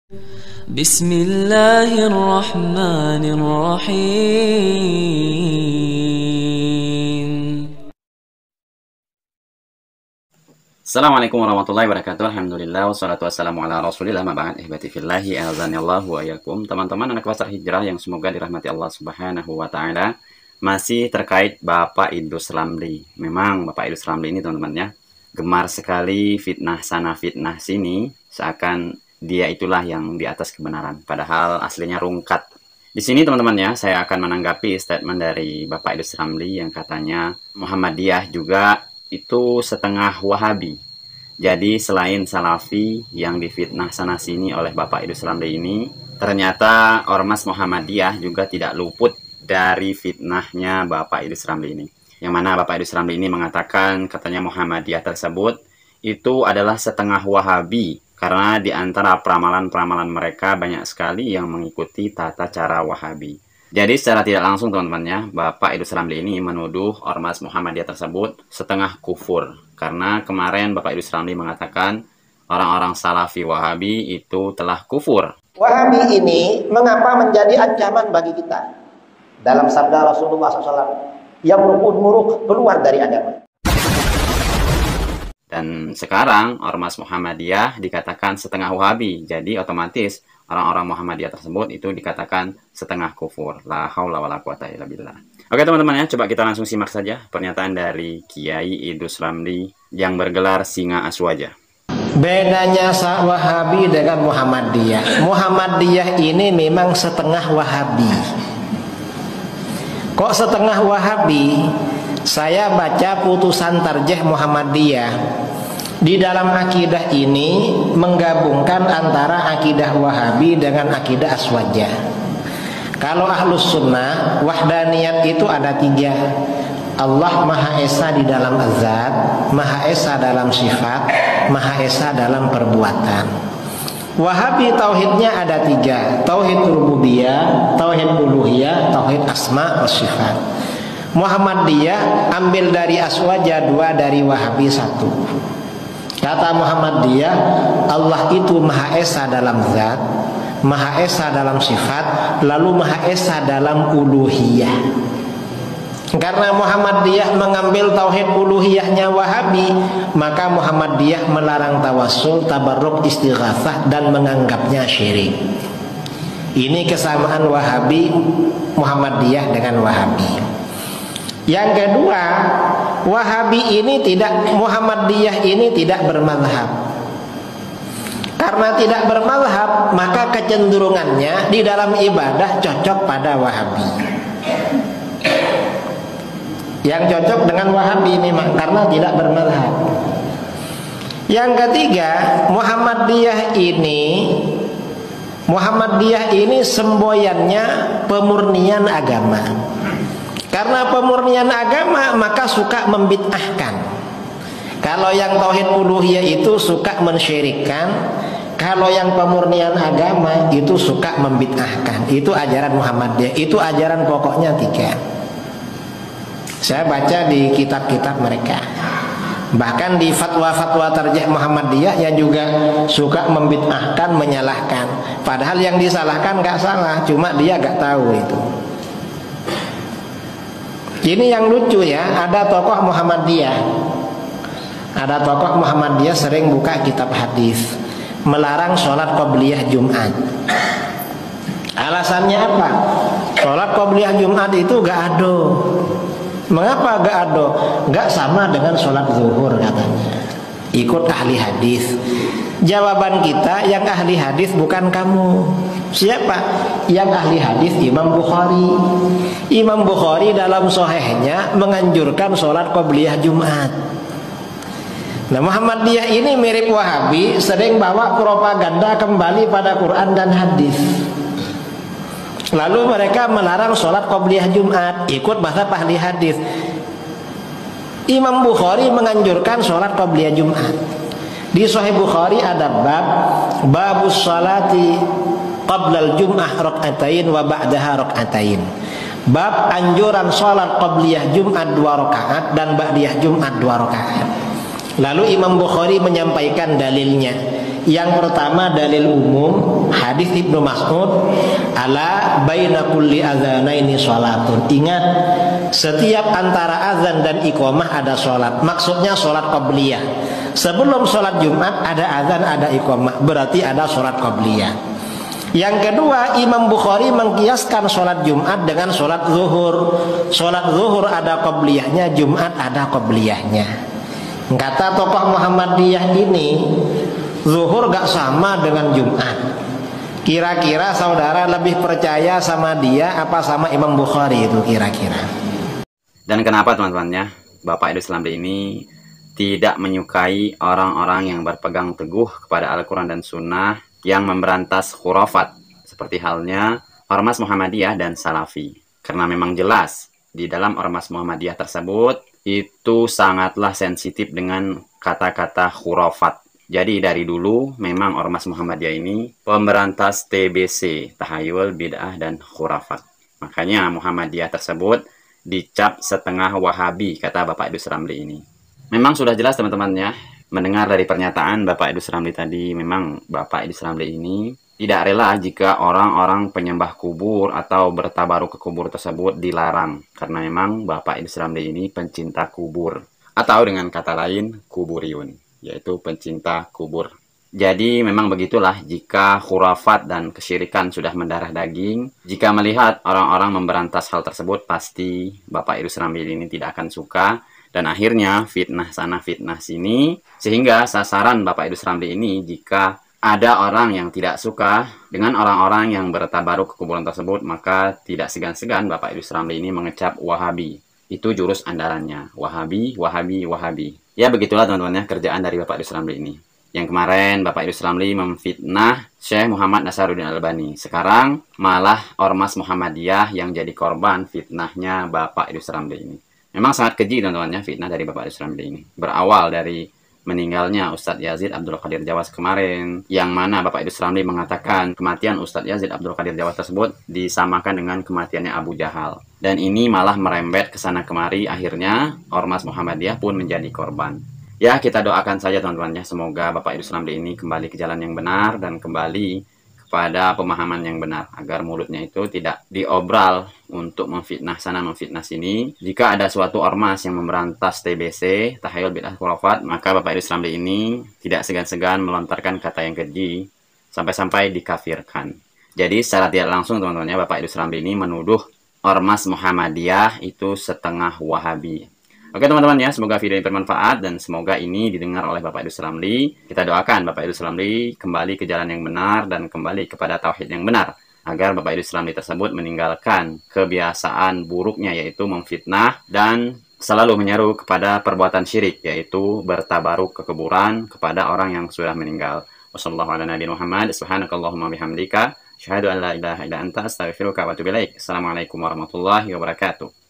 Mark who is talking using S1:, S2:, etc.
S1: Bismillahirrahmanirrahim.
S2: Assalamualaikum warahmatullahi wabarakatuh. Alhamdulillah wassalatu wassalamu ala rasulillah ma ba'd. Ihbati fillahi azanillahu wa iyyakum. Teman-teman anak pasar hijrah yang semoga dirahmati Allah Subhanahu wa taala. Masih terkait Bapak Idrus Ramli. Memang Bapak Idrus Ramli ini teman-teman ya, gemar sekali fitnah sana fitnah sini, seakan dia itulah yang di atas kebenaran, padahal aslinya rungkat. Di sini teman-teman ya, saya akan menanggapi statement dari Bapak Idrus Ramli yang katanya Muhammadiyah juga itu setengah Wahabi. Jadi selain Salafi yang difitnah sana sini oleh Bapak Idrus Ramli ini, ternyata Ormas Muhammadiyah juga tidak luput dari fitnahnya Bapak Idrus Ramli ini. Yang mana Bapak Idrus Ramli ini mengatakan katanya Muhammadiyah tersebut itu adalah setengah Wahabi, karena di antara peramalan-peramalan mereka banyak sekali yang mengikuti tata cara Wahabi. Jadi secara tidak langsung teman-teman ya, Bapak Idrus Ramli ini menuduh Ormas Muhammadiyah tersebut setengah kufur. Karena kemarin Bapak Idrus Ramli mengatakan orang-orang Salafi Wahabi itu telah kufur.
S3: Wahabi ini mengapa menjadi ancaman bagi kita? Dalam sabda Rasulullah SAW, yang muruk keluar dari agama.
S2: Dan sekarang Ormas Muhammadiyah dikatakan setengah Wahabi. Jadi otomatis orang-orang Muhammadiyah tersebut itu dikatakan setengah kufur. La haula wala quwata illa billah. Oke teman-teman ya, coba kita langsung simak saja pernyataan dari Kiai Idrus Ramli yang bergelar Singa Aswaja.
S3: Bedanya Wahabi dengan Muhammadiyah. Muhammadiyah ini memang setengah Wahabi. Kok setengah Wahabi? Saya baca putusan tarjih Muhammadiyah. Di dalam akidah ini menggabungkan antara akidah Wahabi dengan akidah Aswaja. Kalau Ahlus Sunnah, wahdaniyat itu ada 3. Allah Maha Esa di dalam azat, Maha Esa dalam sifat, Maha Esa dalam perbuatan. Wahabi tauhidnya ada 3. Tauhid rububiyah, tauhid uluhiyah, tauhid asma wa sifat. Muhammadiyah ambil dari Aswaja 2, dari Wahabi 1. Kata Muhammadiyah, Allah itu Maha Esa dalam zat, Maha Esa dalam sifat, lalu Maha Esa dalam uluhiyah. Karena Muhammadiyah mengambil tauhid uluhiyahnya Wahabi, maka Muhammadiyah melarang tawassul, tabarruk, istighatsah dan menganggapnya syirik. Ini kesamaan Wahabi, Muhammadiyah dengan Wahabi. Yang kedua, Wahabi ini tidak, Muhammadiyah ini tidak bermadhab. Karena tidak bermadhab, maka kecenderungannya di dalam ibadah cocok pada Wahabi. Yang cocok dengan Wahabi ini karena tidak bermadhab. Yang ketiga, Muhammadiyah ini semboyannya pemurnian agama. Karena pemurnian agama maka suka membid'ahkan. Kalau yang tauhid uluhiyah itu suka mensyirikkan, kalau yang pemurnian agama itu suka membid'ahkan. Itu ajaran Muhammadiyah. Itu ajaran pokoknya 3. Saya baca di kitab-kitab mereka. Bahkan di fatwa-fatwa tarjih Muhammadiyah yang juga suka membid'ahkan, menyalahkan. Padahal yang disalahkan gak salah, cuma dia gak tahu itu. Ini yang lucu ya, ada tokoh Muhammadiyah. Ada tokoh Muhammadiyah sering buka kitab hadis, melarang sholat qobliyah Jumat. Alasannya apa? Sholat qobliyah Jumat itu gak ado. Mengapa gak ado? Gak sama dengan sholat zuhur katanya. Ikut ahli hadis. Jawaban kita, yang ahli hadis bukan kamu. Siapa? Yang ahli hadis Imam Bukhari. Imam Bukhari dalam sahihnya menganjurkan sholat qobliyah Jumat. Nah, Muhammadiyah ini mirip Wahabi, sering bawa propaganda kembali pada Quran dan hadis. Lalu mereka melarang sholat qobliyah Jumat, ikut mazhab ahli hadis. Imam Bukhari menganjurkan sholat qobliyah Jumat. Di Sahih Bukhari ada babus sholati qablal jum'ah rak'atain wa ba'daha rak'atain. Bab anjuran sholat qabliyah Jumat 2 rakaat dan ba'diyah Jumat 2 rakaat. Lalu Imam Bukhari menyampaikan dalilnya. Yang pertama dalil umum hadis Ibnu Mas'ud, ala baina kulli adzanaini shalatun. Ingat, setiap antara azan dan iqamah ada sholat. Maksudnya sholat qabliyah. Sebelum sholat Jumat ada azan, ada iqamah, berarti ada sholat qabliyah. Yang kedua, Imam Bukhari mengkiaskan sholat Jumat dengan sholat zuhur. Sholat zuhur ada qabliyahnya, Jumat ada qabliyahnya. Kata tokoh Muhammadiyah ini, zuhur gak sama dengan Jumat. Kira-kira saudara lebih percaya sama dia apa sama Imam Bukhari itu kira-kira?
S2: Dan kenapa teman-temannya Bapak Idrus Ramli ini tidak menyukai orang-orang yang berpegang teguh kepada Al-Quran dan Sunnah, yang memberantas khurafat, seperti halnya Ormas Muhammadiyah dan Salafi? Karena memang jelas di dalam Ormas Muhammadiyah tersebut itu sangatlah sensitif dengan kata-kata khurafat. Jadi dari dulu memang Ormas Muhammadiyah ini pemberantas TBC, tahayul, bid'ah, dan khurafat. Makanya Muhammadiyah tersebut dicap setengah Wahabi, kata Bapak Idrus Ramli ini. Memang sudah jelas teman-temannya, mendengar dari pernyataan Bapak Idrus Ramli tadi, memang Bapak Idrus Ramli ini tidak rela jika orang-orang penyembah kubur atau bertabaruk ke kubur tersebut dilarang. Karena memang Bapak Idrus Ramli ini pencinta kubur. Atau dengan kata lain, kuburiun, yaitu pencinta kubur. Jadi memang begitulah, jika khurafat dan kesyirikan sudah mendarah daging, jika melihat orang-orang memberantas hal tersebut, pasti Bapak Idrus Ramli ini tidak akan suka. Dan akhirnya fitnah sana fitnah sini, sehingga sasaran Bapak Idrus Ramli ini, jika ada orang yang tidak suka dengan orang-orang yang bertabaruk ke kuburan tersebut, maka tidak segan-segan Bapak Idrus Ramli ini mengecap Wahabi. Itu jurus andalannya, Wahabi, Wahabi, Wahabi. Ya begitulah teman-teman ya, kerjaan dari Bapak Idrus Ramli ini. Yang kemarin Bapak Idrus Ramli memfitnah Syekh Muhammad Nasaruddin Albani. Sekarang malah Ormas Muhammadiyah yang jadi korban fitnahnya Bapak Idrus Ramli ini. Memang sangat keji teman-teman ya, fitnah dari Bapak Idrus Ramli ini. Berawal dari meninggalnya Ustadz Yazid Abdul Qadir Jawas kemarin, yang mana Bapak Idrus Ramli mengatakan kematian Ustadz Yazid Abdul Qadir Jawas tersebut disamakan dengan kematiannya Abu Jahal. Dan ini malah merembet ke sana kemari, akhirnya Ormas Muhammadiyah pun menjadi korban. Ya, kita doakan saja teman-teman ya, semoga Bapak Idrus Ramli ini kembali ke jalan yang benar dan kembali kepada pemahaman yang benar, agar mulutnya itu tidak diobral untuk memfitnah sana memfitnah sini. Jika ada suatu ormas yang memberantas TBC, tahayul, bid'ah, khurafat, maka Bapak Idrus Ramli ini tidak segan-segan melontarkan kata yang keji sampai-sampai dikafirkan. Jadi secara tidak langsung teman-teman ya, Bapak Idrus Ramli ini menuduh Ormas Muhammadiyah itu setengah Wahabi. Oke teman-teman ya, semoga video ini bermanfaat dan semoga ini didengar oleh Bapak Idrus Ramli. Kita doakan Bapak Idrus Ramli kembali ke jalan yang benar dan kembali kepada tauhid yang benar, agar Bapak Idrus Ramli tersebut meninggalkan kebiasaan buruknya, yaitu memfitnah dan selalu menyeru kepada perbuatan syirik, yaitu bertabaruk ke kuburan kepada orang yang sudah meninggal. Wassalamualaikum warahmatullahi wabarakatuh.